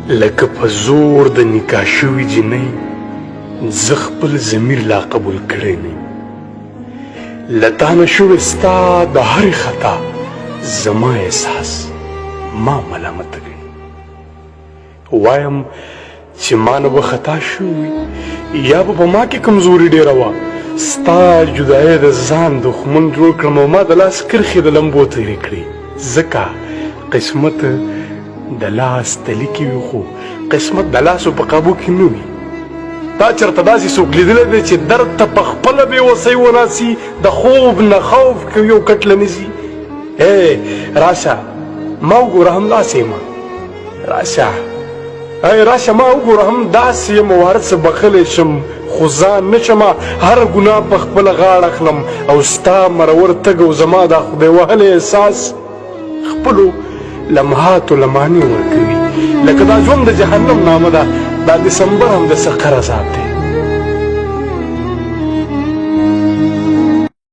لکه په زور د نکاح شوي جنۍ زه خپل ضمیر لا قبول کړی نه یم. له تا نه شوې ستا د هرې خطا زما احساس ما ملامته ګڼي. وایم چې ما نه به خطا شوي یا به په ما کې کمزوري ډېره وه، ستا جدایۍ د ځان دښمن جوړ کړم او ما د لاس کرښې د لمبو تېرې کړې. ځکه قسمت د لاس تلي کې وي خو قسمت د لاسو په قابو کې نه وي. تا چېرته داسې څوک لیدلی دی چې درد ته په خپله بېوسۍ وناسي، د خوب نه خوف کوي او کټ له نیسي؟ راشه ما وګوره همداسې یم، راشه راشه ما وګوره همداسې یم او هر څه بخلی شم خو ځان نه شمه هر ګناه په خپله غاړه اخلم او ستا مرور تګ او زما دا خدای وهلی احساس خپلو لمحاتو لمانې ورکوي. لکه دا ژوند د جهنم نامه ده، دا دسمبر هم د سقر عذاب دی.